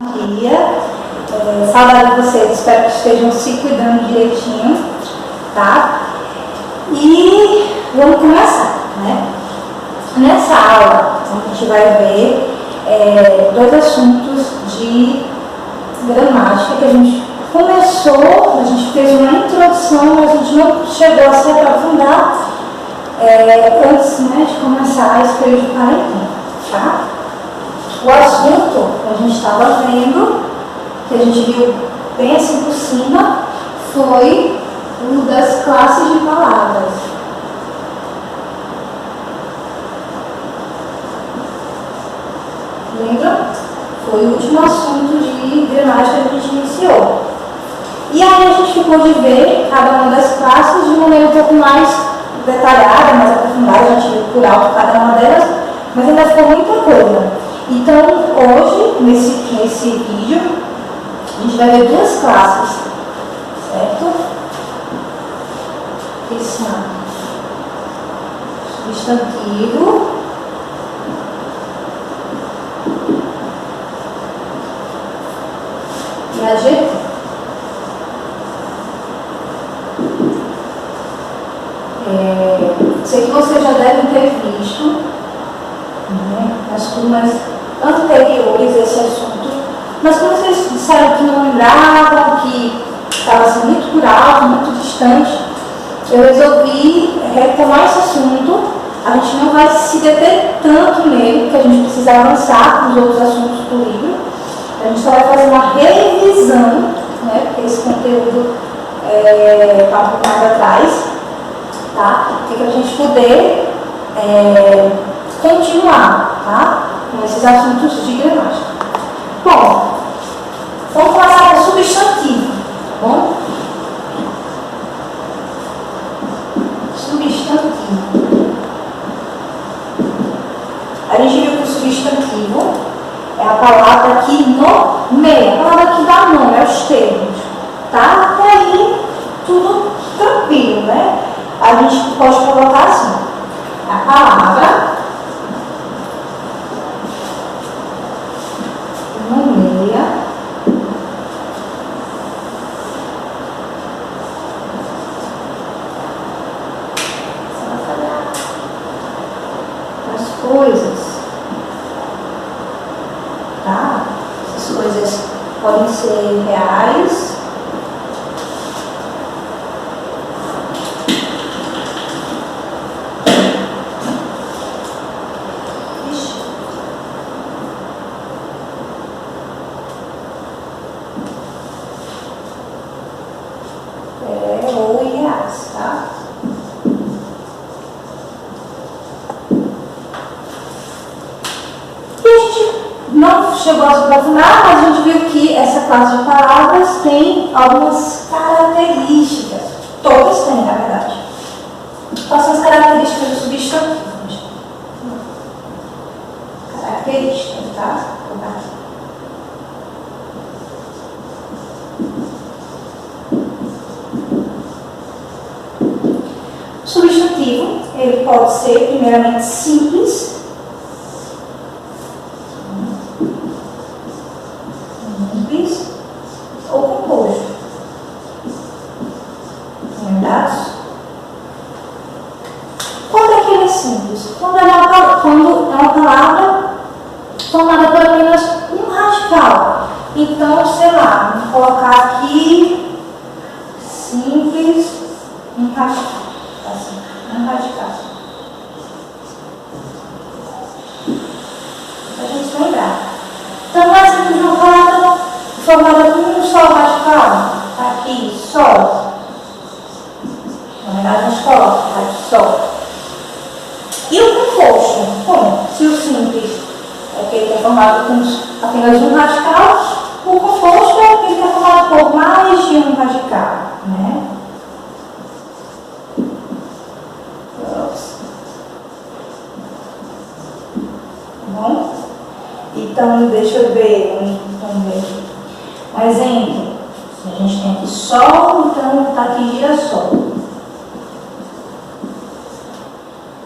dia, saudade de vocês, espero que estejam se cuidando direitinho, tá? E vamos começar, né? Nessa aula a gente vai ver dois assuntos de gramática que a gente começou, a gente fez uma introdução, mas a gente não chegou a se aprofundar antes, né, de começar esse período de quarentena, tá? O assunto que a gente estava vendo, que a gente viu bem assim por cima, foi o das classes de palavras. Lembra? Foi o último assunto de gramática que a gente iniciou. E aí a gente ficou de ver cada uma das classes de maneira um pouco mais detalhada, mais aprofundada, a gente viu por alto cada uma delas, mas ainda ficou muita coisa. Então, hoje, nesse vídeo, a gente vai ver duas classes, certo? Que são substantivo e adjetivo. Sei que vocês já devem ter visto, né, nas turmas anteriores esse assunto, mas como vocês disseram que não lembravam, que estava assim, muito por alto, muito distante, eu resolvi retomar esse assunto. A gente não vai se deter tanto nele, porque a gente precisa avançar com os outros assuntos do livro. A gente só vai fazer uma revisão, né, porque esse conteúdo está um pouco mais atrás, tá? Para a gente poder continuar, tá, com esses assuntos de gramática. Bom, vamos passar para o substantivo, tá bom? Substantivo. A gente viu que o substantivo é a palavra que nomeia, a palavra que dá nome aos termos, tá? Até aí, tudo tranquilo, né? A gente pode colocar assim, a palavra nomeia as coisas, tá? Essas coisas podem ser reais, ou irreais, tá? E a gente não chegou a se aprofundar, mas a gente viu que essa classe de palavras tem algumas características. Todas têm, na verdade. Quais são as características do substantivo? Características, tá? Vou botar aqui. O substantivo, ele pode ser primeiramente simples, ou composto. Lembrados? Quando é que ele é simples? Quando é uma palavra formada por apenas um radical. Então, sei lá, vamos colocar aqui simples, um radical. Assim, um radical. Para a gente lembrar. Então, não é simples uma palavra formada por um só radical. Aqui, só. Na verdade, a gente coloca só. E o composto? Bom, se o simples é aquele que é formado com apenas um radical, o composto é aquele que é formado por mais de um radical, né? Bom? Então, deixa eu ver um exemplo. A gente tem aqui sol, então está aqui girassol.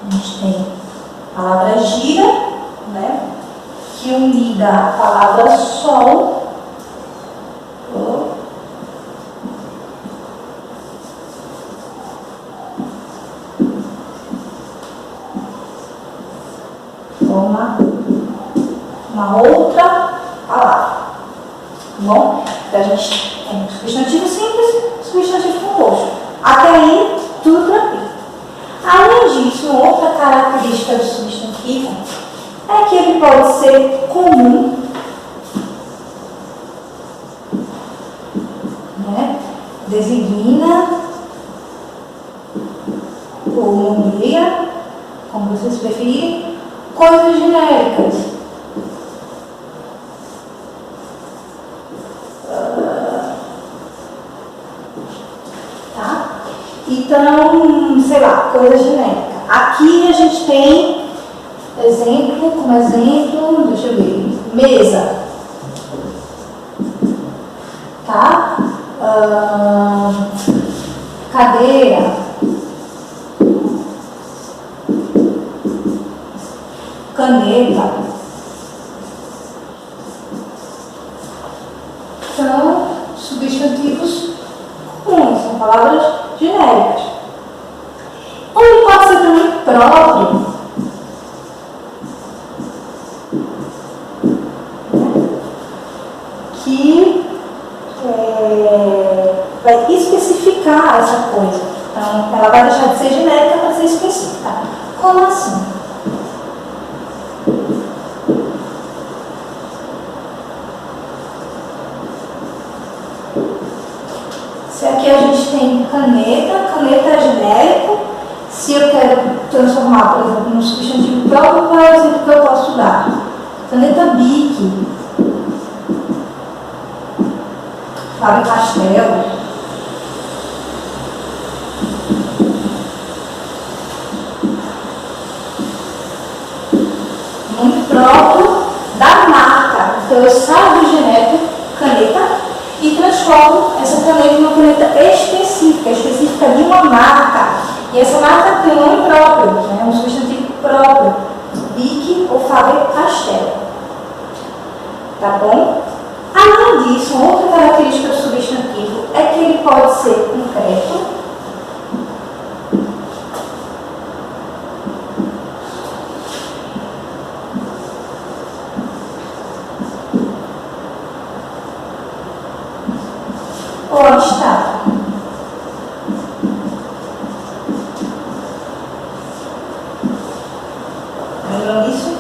A gente tem a palavra gira, né? Que unida à palavra sol forma uma outra palavra. Tá bom? Então a gente tem substantivo simples, substantivo composto. Até aí, tudo tranquilo. Além disso, uma outra característica do substantivo é que ele pode ser comum, né? Designa ou nomeia, como vocês preferirem, coisas genéricas. Tá? Então, sei lá, coisa genérica. Aqui a gente tem exemplo, como exemplo, deixa eu ver, mesa. Tá? Cadeira. Caneta. São substantivos comuns, são palavras genéricas. Ou ele pode ser também próprio. Que vai especificar essa coisa. Então, ela vai deixar de ser genérica para ser específica. Como assim? Se aqui a gente tem caneta, caneta é genérico. Se eu quero transformar, por exemplo, num substantivo próprio, qual é o exemplo que eu posso dar? Caneta Bic, Faber-Castell. Nome próprio da marca. Então eu saio do genérico caneta e transformo essa caneta em uma caneta específica de uma marca. E essa marca tem um nome próprio, né? Um substantivo próprio. Bic ou Faber-Castell. Tá bom? Além disso, uma outra característica do substantivo é que ele pode ser concreto, ou abstrato. Lembram disso?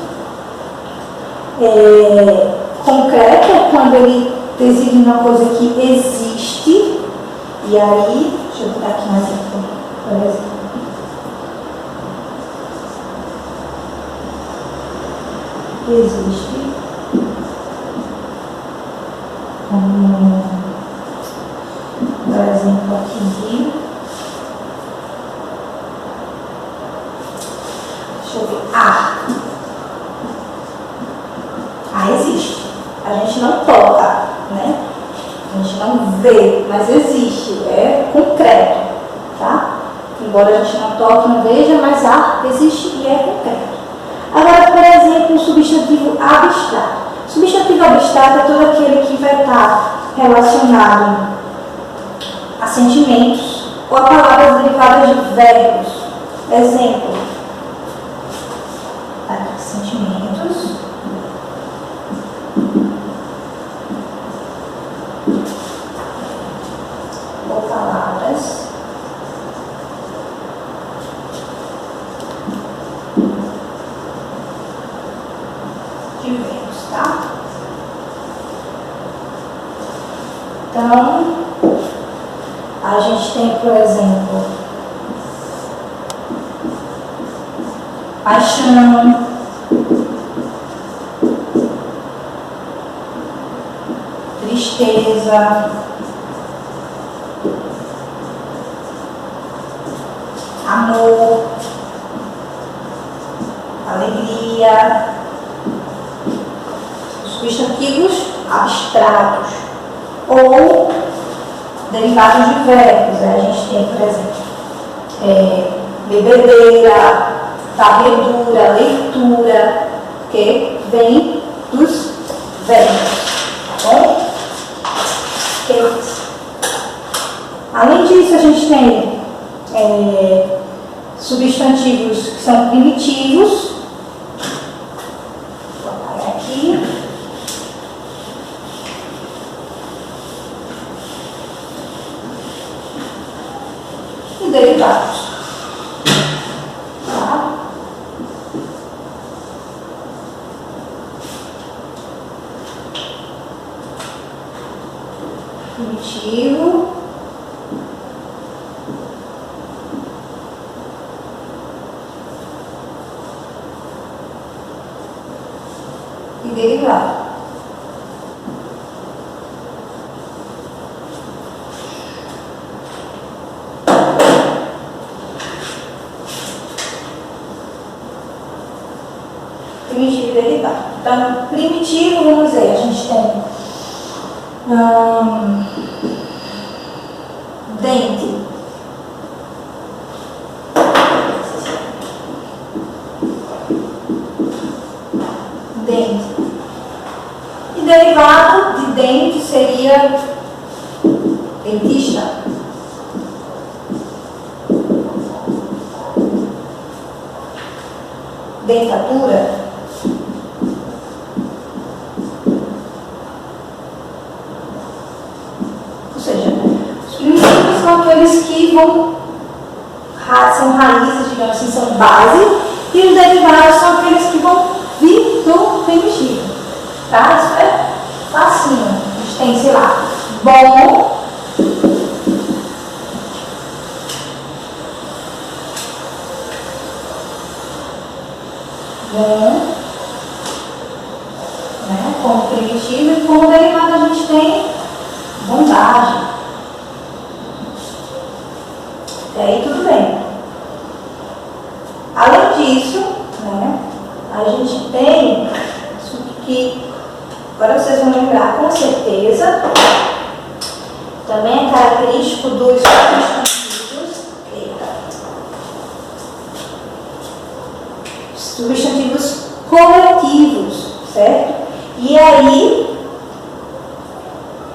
Concreto é quando ele designa uma coisa que existe. E aí, deixa eu botar aqui um exemplo, por exemplo. Existe. Por exemplo, aqui. Deixa eu ver. Existe. A gente não toca, né? A gente não vê, mas existe. É concreto, tá? Embora a gente não toque, não veja, mas existe e é concreto. Agora, por exemplo, o substantivo abstrato. Substantivo abstrato é todo aquele que vai estar relacionado a sentimentos ou a palavras derivadas de verbos. Exemplo. Aqui, sentimentos. Ou palavras de verbos, tá? Então, a gente tem, por exemplo, paixão, tristeza, amor, alegria, substantivos abstratos ou derivados de verbos. A gente tem, por exemplo, bebedeira, varredura, leitura, que vem dos verbos, tá bom? Além disso, a gente tem substantivos que são primitivos, primitivo e derivado. Primitivo e derivado. Então, primitivo, vamos ver, a gente tem dente. Dente. E derivado de dente seria dentista. Dentadura. Ou seja, os primitivos são aqueles que são raízes, digamos assim, são base, e os derivados são aqueles que vão vir do primitivo. Tá? Isso é facinho. A gente tem, sei lá, bom, né, como primitivo, e como derivado a gente tem bondade. E aí tudo bem. Além disso, né, a gente tem isso que agora vocês vão lembrar com certeza, também é característico dos substantivos. Substantivos coletivos, certo? E aí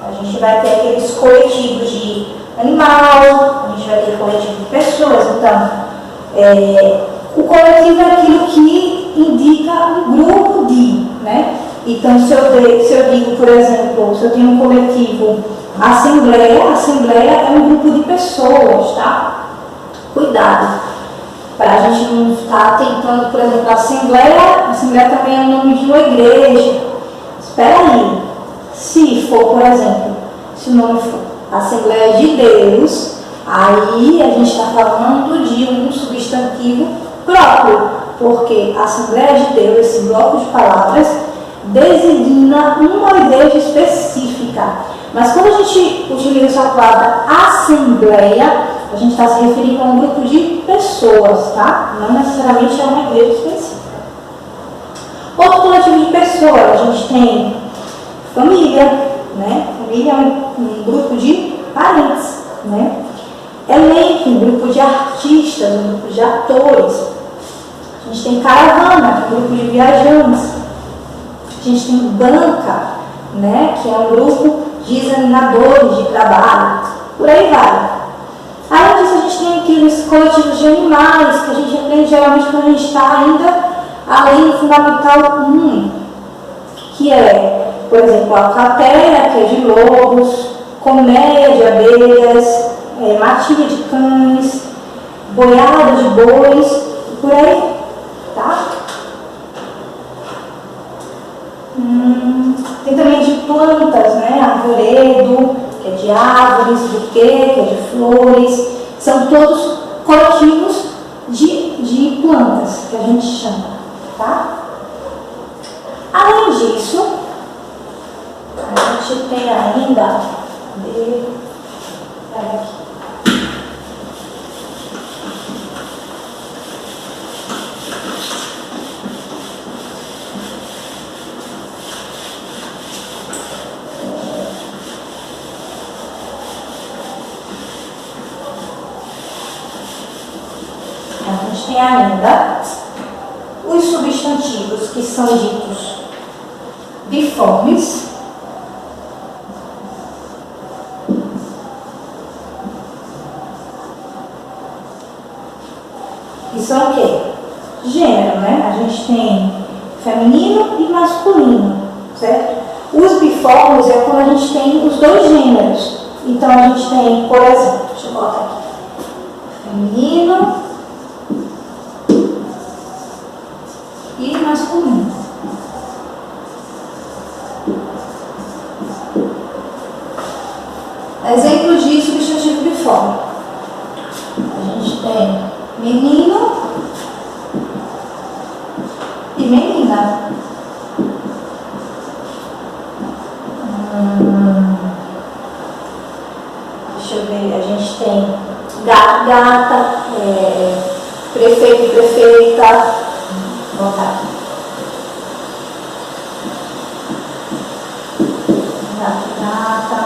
a gente vai ter aqueles coletivos de animal, a gente vai ter coletivo de pessoas. Então, o coletivo é aquilo que indica um grupo de, né? Então, se eu digo, por exemplo, se eu tenho um coletivo assembleia é um grupo de pessoas, tá? Cuidado, para a gente não estar tentando, por exemplo, assembleia também é o nome de uma igreja. Espera aí, se for, por exemplo, se o nome for Assembleia de Deus, aí a gente está falando de um substantivo próprio, porque Assembleia de Deus, esse bloco de palavras, designa uma igreja específica. Mas quando a gente utiliza a palavra assembleia, a gente está se referindo a um grupo de pessoas, tá? Não necessariamente a uma igreja específica. Outro coletivo de pessoas, a gente tem família, né? Família é um grupo de parentes, né? Elenco, um grupo de artistas, um grupo de atores. A gente tem caravana, que é um grupo de viajantes. A gente tem banca, né? Que é um grupo de examinadores de trabalho. Por aí vai. Além disso, a gente tem aqueles coletivos de animais, que a gente aprende geralmente quando a gente está ainda além do Fundamental 1, que é, por exemplo, a alcateia, que é de lobos, colmeia de abelhas, matilha de cães, boiada de bois, e por aí, tá? Tem também de plantas, né? Arvoredo, que é de árvores, buquê, que é de flores, são todos coletivos de plantas, que a gente chama, tá? Além disso, a gente tem ainda, tem ainda os substantivos que são ditos biformes, que são o quê? Gênero, né? A gente tem feminino e masculino, certo? Os biformes é quando a gente tem os dois gêneros. Então a gente tem, por exemplo, deixa eu botar aqui, feminino e masculino. de menina. Deixa eu ver, a gente tem gato, gata, prefeito e prefeita. Vou botar aqui. Gato, gata,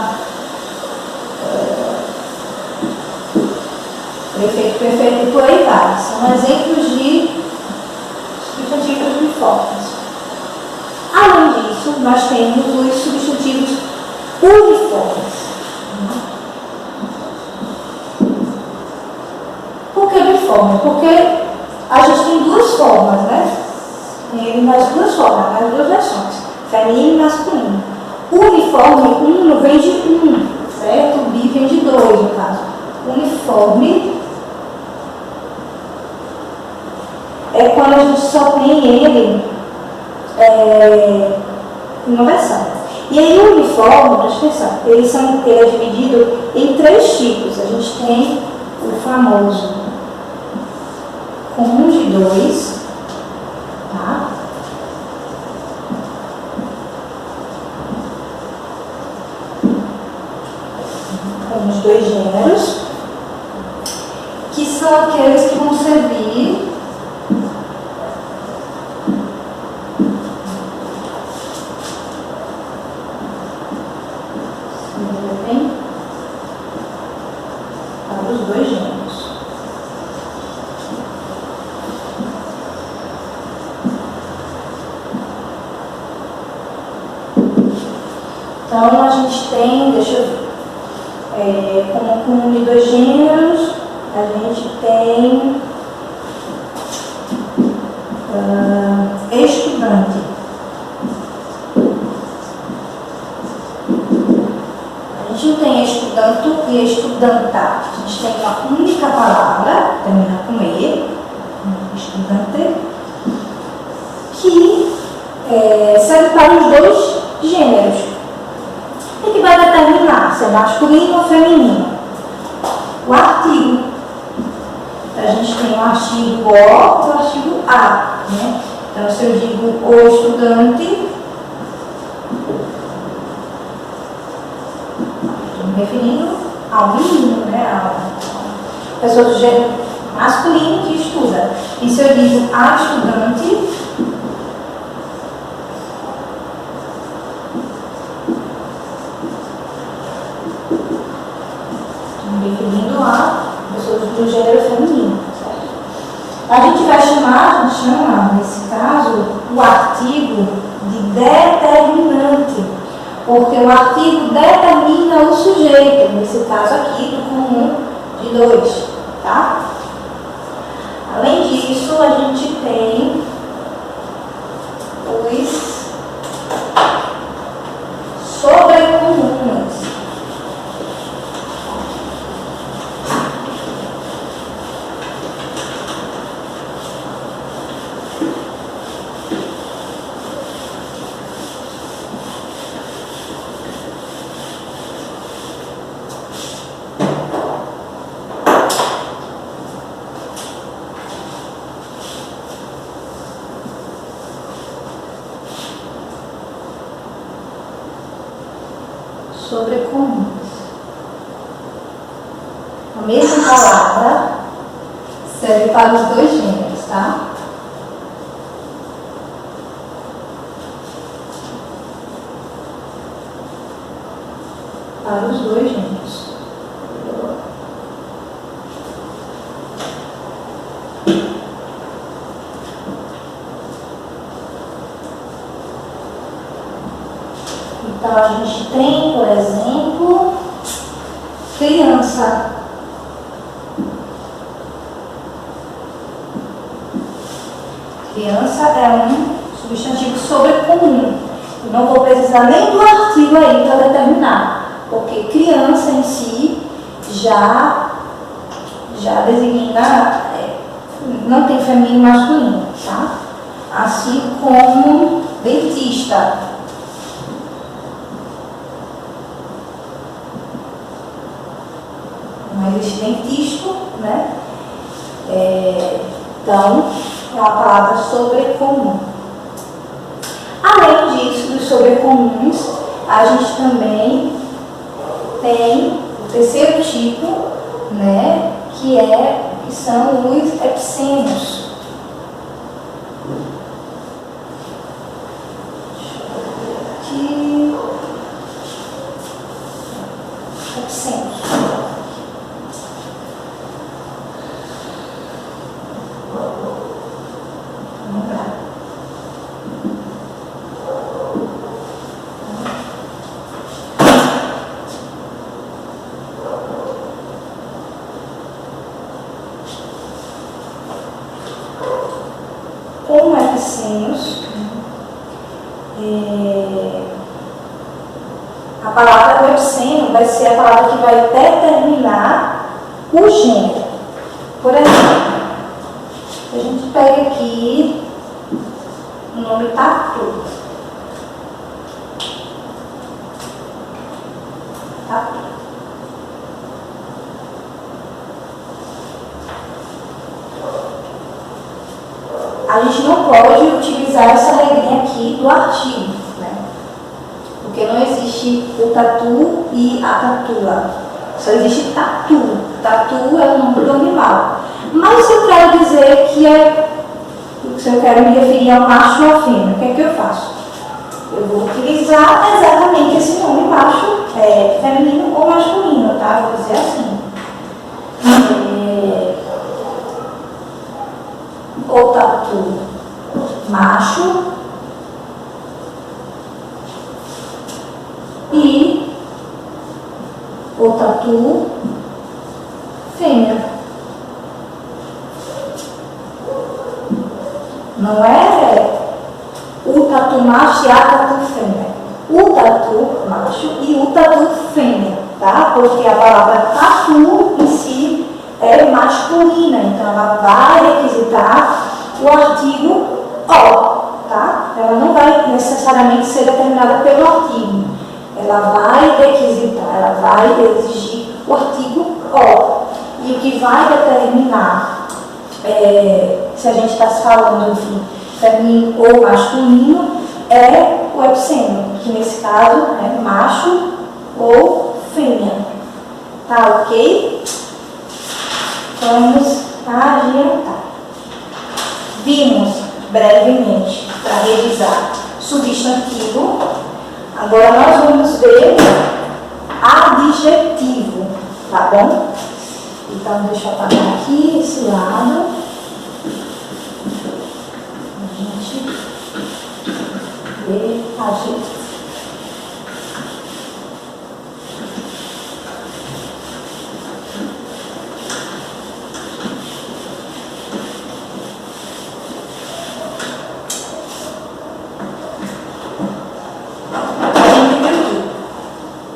prefeito, prefeita e por aí vai. São exemplos de substantivos uniformes. Além disso, nós temos os substantivos uniformes. Por que uniforme? Porque a gente tem duas formas, né? Tem nas duas formas, nas duas versões, feminino e masculino. O uniforme, uno vem de um, certo? O bi vem de dois, no caso. Uniforme é quando a gente só tem ele em uma versão. E aí o uniforme, presta atenção, ele é dividido em três tipos. A gente tem o famoso comum de dois, tá? Com os dois gêneros, que são aqueles que vão servir para os dois gêneros. Então a gente tem, deixa eu ver, como comum de dois gêneros, a gente tem estudante. A gente não tem estudanto e estudanta. A gente tem uma única palavra, termina com E, estudante, que serve para os dois gêneros. E que vai determinar se é masculino ou feminino. O artigo. A gente tem o artigo O e o artigo A, né? Então, se eu digo o estudante, estou me referindo ao menino, né? A pessoa do gênero masculino que estuda. E se eu digo a estudante, referindo a pessoas do gênero feminino, certo? A gente vai chamar, nesse caso, o artigo de determinante, porque o artigo determina o sujeito, nesse caso aqui, do comum de dois, tá? Além disso, a gente tem os sobrecomuns. Sobrecomuns. A mesma palavra serve para os dois gêneros, tá? Para os dois gêneros. Então, a gente tem, por exemplo, criança. Criança é um substantivo sobrecomum. Eu não vou precisar nem do artigo aí para determinar, porque criança em si já designa, não tem feminino e masculino, tá? Assim como dentista. Não existe dentisco, né? Então, é uma palavra sobrecomum. Além disso, dos sobrecomuns, a gente também tem o terceiro tipo, né, que são os epsênios. Epsênios. Vamos lá. Com epsênios, a palavra do epsênio vai ser a palavra que vai determinar o gênero. Por exemplo, a gente pega aqui o nome tatu. Tatu. A gente não pode utilizar essa regrinha aqui do artigo, né? Porque não existe o tatu e a tatua. Só existe tatu. Tatu é o nome do animal. Mas se eu quero dizer se eu quero me referir ao macho ou à fêmea, o que é que eu faço? Eu vou utilizar exatamente esse nome macho, feminino ou masculino, tá? Vou dizer assim. O tatu macho e o tatu fêmea. Não é o tatu macho e a tatu fêmea. O tatu macho e o tatu fêmea, tá? Porque a palavra tatu em si é masculina, então ela vai requisitar o artigo o, tá? Ela não vai necessariamente ser determinada pelo artigo. Ela vai requisitar, ela vai exigir o artigo o. E o que vai determinar se a gente está se falando de feminino ou masculino é o epsênio, que nesse caso é macho ou fêmea. Tá ok? Vamos adiantar. Vimos brevemente, para revisar, substantivo. Agora nós vamos ver adjetivo, tá bom? Então, deixa eu apagar aqui esse lado. A gente vê adjetivo.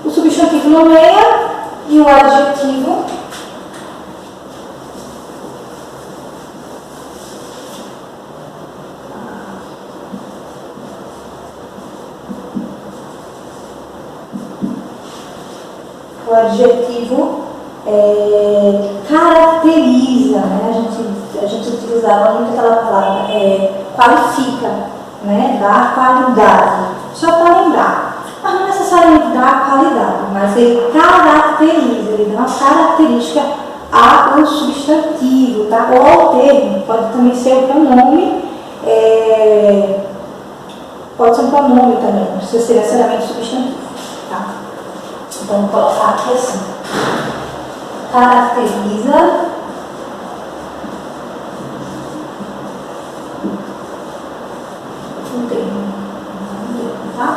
O substantivo nomeia e o adjetivo caracteriza, né? A gente utilizava muito aquela palavra, qualifica, né? Dar qualidade. Só para lembrar, mas não necessariamente dá qualidade, mas ele caracteriza, ele dá uma característica ao substantivo, tá? Ou ao termo, pode também ser o pronome, pode ser um pronome também, não precisa ser necessariamente substantivo, tá? Então, vou colocar aqui assim. Caracteriza o termo, tá?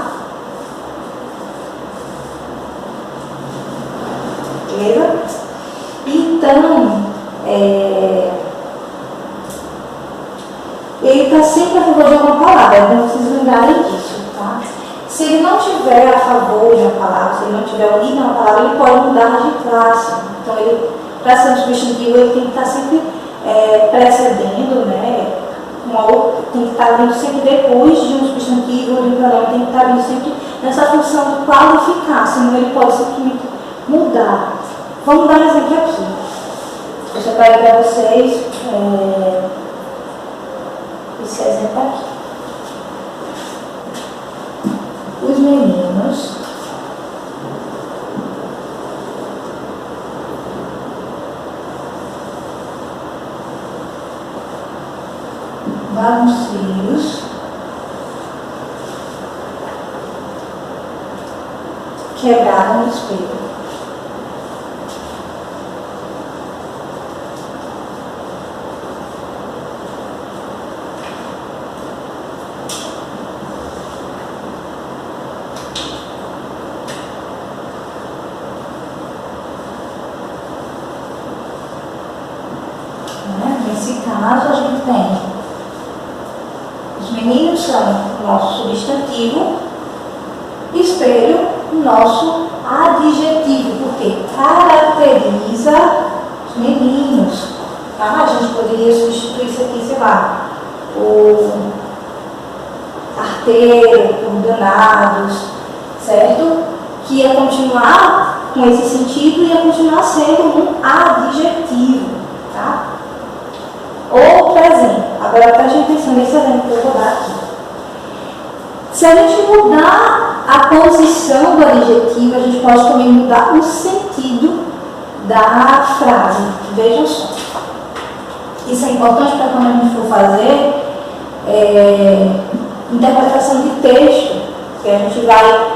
Beleza? Então, ele está sempre a favor de uma palavra, não precisa lembrarem disso, tá? Se ele não tiver a favor de uma palavra, se ele não tiver unido a uma palavra, ele pode mudar de classe. Então, para ser um substantivo, ele tem que estar sempre precedendo, né? Tem que estar vindo sempre depois de um substantivo ou de um pronome, tem que estar vindo sempre nessa função de qualificar, senão ele pode simplesmente mudar. Vamos dar um exemplo aqui. Deixa eu pegar para vocês esse exemplo aqui. meninos bagunceiros quebraram o espelho. Nesse caso, a gente tem os meninos são o nosso substantivo, espelho, nosso adjetivo, porque caracteriza os meninos. Tá? A gente poderia substituir isso aqui, sei lá, por arteiro, por danados, certo? Que ia continuar com esse sentido e ia continuar sendo um adjetivo, tá? Outro exemplo, agora preste atenção nesse exemplo que eu vou dar aqui. Se a gente mudar a posição do adjetivo, a gente pode também mudar o sentido da frase. Vejam só. Isso é importante para quando a gente for fazer interpretação de texto, que a gente vai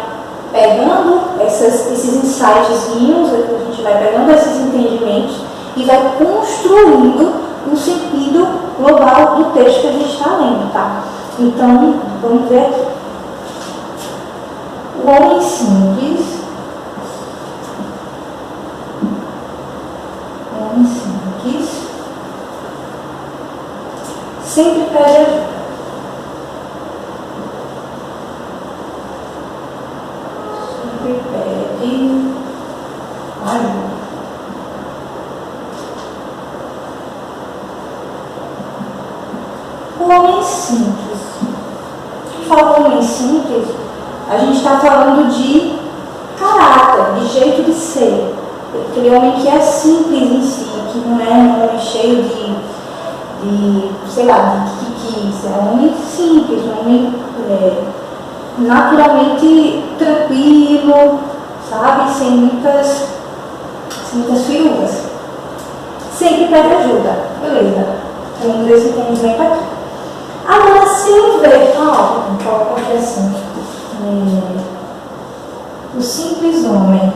pegando esses insightzinhos, a gente vai pegando esses entendimentos e vai construindo o sentido global do texto que a gente está lendo, tá? Então, vamos ver aqui. O homem simples, sempre pede ajuda. Sempre pede ajuda. O homem simples. Fala homem simples, a gente está falando de caráter, de jeito de ser. Aquele homem que é simples em si, que não é um homem cheio de sei lá, de tiquiquice. É um homem simples, um homem naturalmente tranquilo, sabe? Sem muitas firulas. Sempre pede ajuda. Beleza. Temos esse entendimento aqui. Agora, se eu ver, coloca assim, o simples homem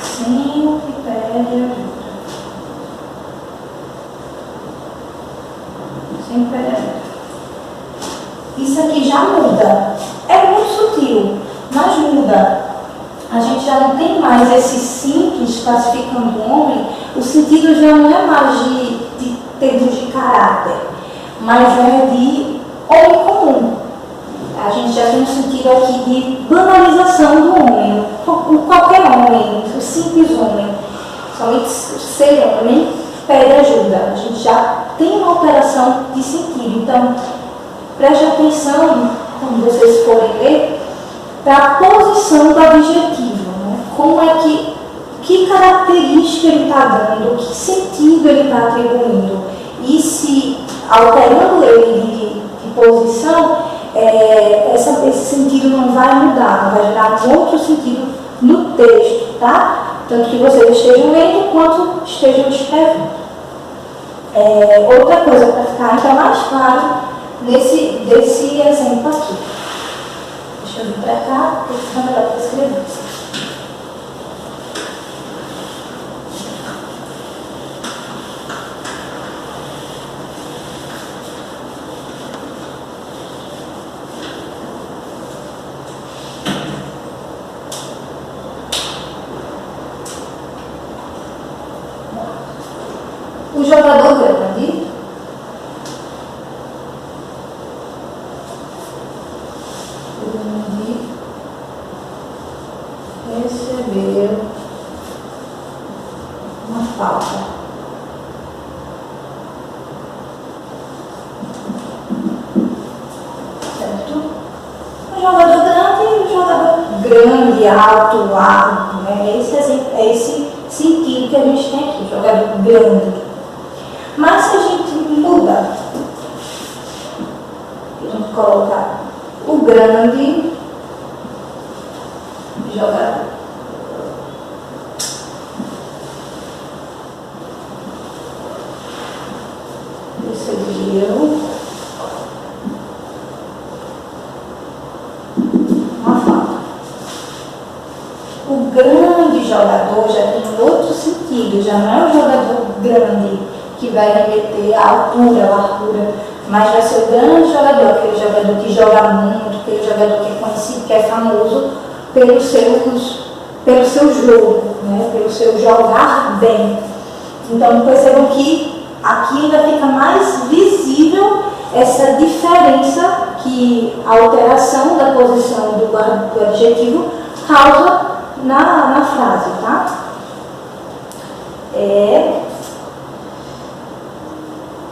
sempre pede ajuda. Sempre pede ajuda. Isso aqui já muda. É muito sutil, mas muda. A gente já não tem mais esse simples classificando o homem, o sentido já não é mais de termos de caráter, mas já é de homem comum. A gente já tem um sentido aqui de banalização do homem, qualquer homem, o simples homem, somente ser homem pede ajuda. A gente já tem uma alteração de sentido. Então, preste atenção quando vocês forem ler, para a posição do adjetivo, né? Como é que característica ele está dando, que sentido ele está atribuindo. E se alterando ele de posição, esse sentido não vai mudar, vai gerar um outro sentido no texto, tá? Tanto que vocês estejam lendo quanto estejam escrevendo. Outra coisa para ficar ainda mais claro desse exemplo aqui. Deixa eu vir para cá, porque fica melhor para escrever. O jogador grande recebeu uma falta. Certo? O jogador grande e o jogador grande, alto, largo, né? Esse sentido que a gente tem aqui, jogador grande. Mas se a gente muda Vamos colocar o grande jogador. Recebeu uma falta. O grande jogador já tem outro sentido, já não é um jogador grande que vai remeter a altura, a largura, mas vai ser o grande jogador, aquele jogador que joga muito, aquele jogador que é conhecido, que é famoso pelo seu jogo, né? Pelo seu jogar bem. Então percebam que aqui ainda fica mais visível essa diferença que a alteração da posição do adjetivo causa na frase, tá?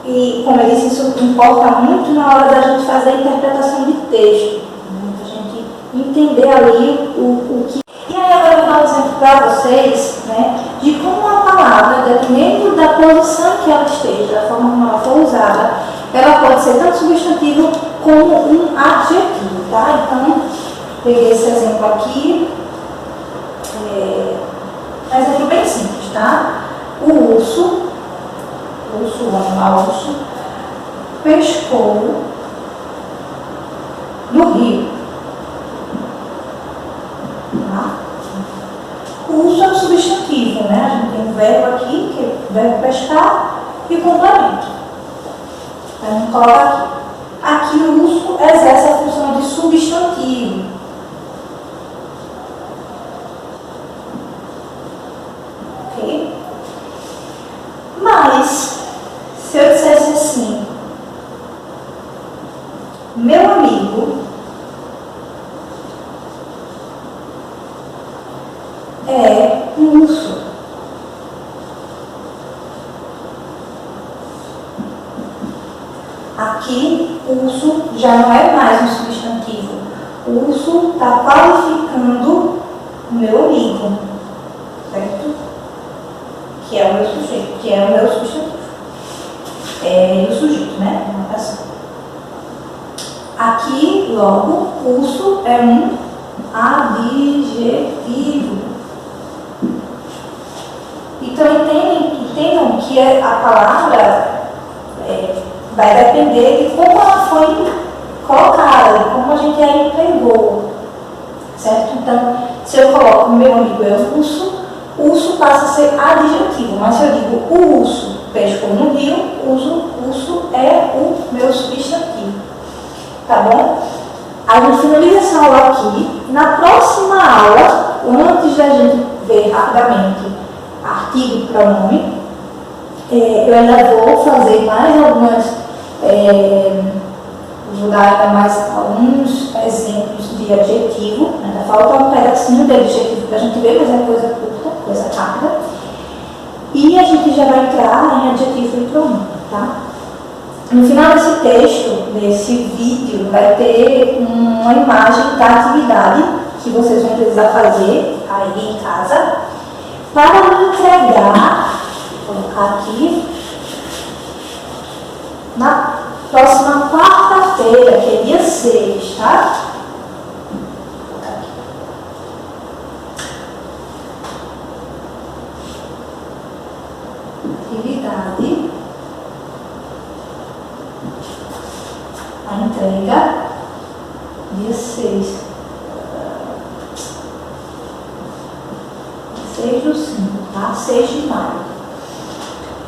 E, como eu disse, isso importa muito na hora da gente fazer a interpretação de texto, né? A gente entender ali o que... E aí agora eu vou dar um exemplo para vocês, né, de como uma palavra, dependendo da posição que ela esteja, da forma como ela for usada, ela pode ser tanto substantivo como um adjetivo, tá? Então, peguei esse exemplo aqui, um exemplo bem simples, tá? O urso, o animal urso, pescou no rio. Tá? O urso é um substantivo, né? A gente tem um verbo aqui, que é o verbo pescar, e o complemento. A gente coloca aqui. Aqui o urso exerce a função de substantivo. Ok? Mas, se eu dissesse assim, meu amigo é um urso. Aqui, urso já não é mais um substantivo. O urso está qualificando o meu amigo, certo? Que é o meu sujeito, que é o meu substantivo. E o sujeito, né? Uma pessoa. Aqui, logo, urso é um adjetivo. Então, entendam que a palavra vai depender de como ela foi colocada, de como a gente a empregou, certo? Então, se eu coloco meu amigo é um urso, urso passa a ser adjetivo, mas se eu digo o urso pescou no rio, urso é o meu substantivo, tá bom? A gente finaliza essa aula aqui. Na próxima aula, antes da gente ver rapidamente artigo e pronome, eu ainda vou fazer mais algumas, vou dar ainda mais alguns exemplos de adjetivo. Ainda falta um pedacinho de adjetivo para a gente ver, mas é coisa curta, coisa rápida. E a gente já vai entrar em adjetivo e pronome, tá? No final desse texto, desse vídeo, vai ter uma imagem da atividade que vocês vão precisar fazer aí em casa para me entregar, vou colocar aqui, na próxima quarta-feira, que é dia 6, tá? Vou colocar aqui. Atividade. A entrega, dia 6. 6 do 5, tá? 6 de maio.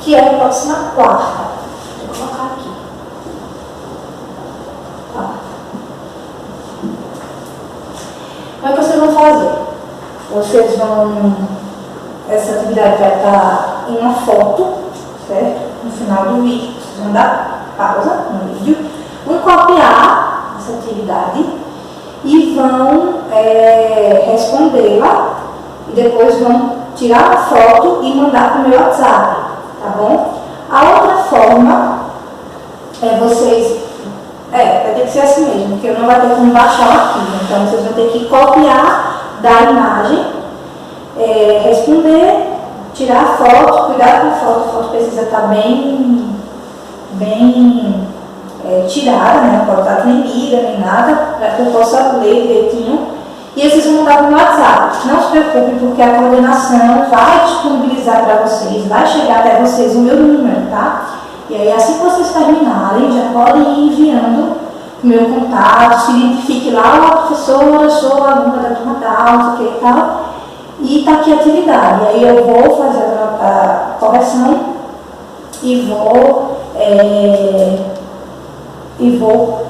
Que é a próxima quarta. Vou colocar aqui. Tá. Como é que vocês vão fazer? Vocês vão... Essa atividade vai estar em uma foto, certo? No final do vídeo. Vocês vão dar pausa no vídeo. Vão copiar essa atividade e vão respondê-la e depois vão tirar a foto e mandar para o meu WhatsApp, tá bom? A outra forma é vocês... vai ter que ser assim mesmo, porque eu não vai ter como baixar o arquivo. Então, vocês vão ter que copiar da imagem, responder, tirar a foto, cuidado com a foto precisa estar bem tirada, né? Não pode estar tremida nem nada, para que eu possa ler direitinho. E vocês vão mandar no WhatsApp. Não se preocupem, porque a coordenação vai disponibilizar para vocês, vai chegar até vocês o meu número, tá? E aí, assim que vocês terminarem, já podem ir enviando o meu contato, se identifique lá, professora, sou aluna da turma tal, e tal, e está aqui a atividade. E aí eu vou fazer a correção e vou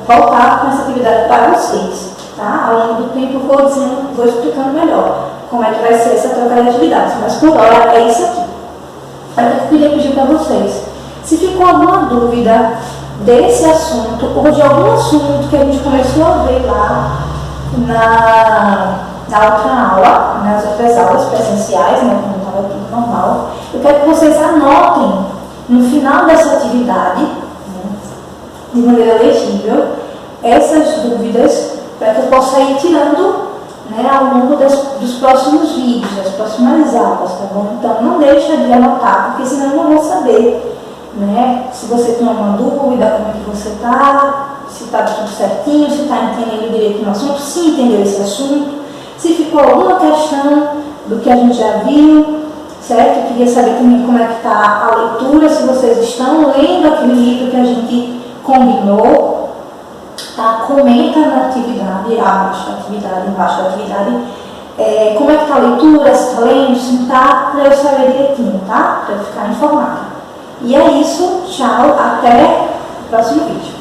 voltar com essa atividade para vocês. Tá? Ao longo do tempo eu vou explicando melhor como é que vai ser essa troca de atividades, mas por hora é isso aqui. Aí eu queria pedir para vocês, se ficou alguma dúvida desse assunto ou de algum assunto que a gente começou a ver lá na outra aula, nas outras aulas presenciais, né, quando estava tudo normal, eu quero que vocês anotem no final dessa atividade, né, de maneira legível, essas dúvidas, para que eu possa ir tirando, né, ao longo dos próximos vídeos, das próximas aulas, tá bom? Então não deixa de anotar, porque senão eu não vou saber, né, se você tem alguma dúvida, como é que você está, se está tudo certinho, se está entendendo direito no assunto, se entendeu esse assunto, se ficou alguma questão do que a gente já viu, certo? Eu queria saber também como é que está a leitura, se vocês estão lendo aquele livro que a gente combinou. Tá? Comenta na atividade, abaixo da atividade, embaixo da atividade, como é que está a leitura, se está lendo, se não está, para eu saber direitinho, tá? Para eu ficar informada. E é isso, tchau, até o próximo vídeo.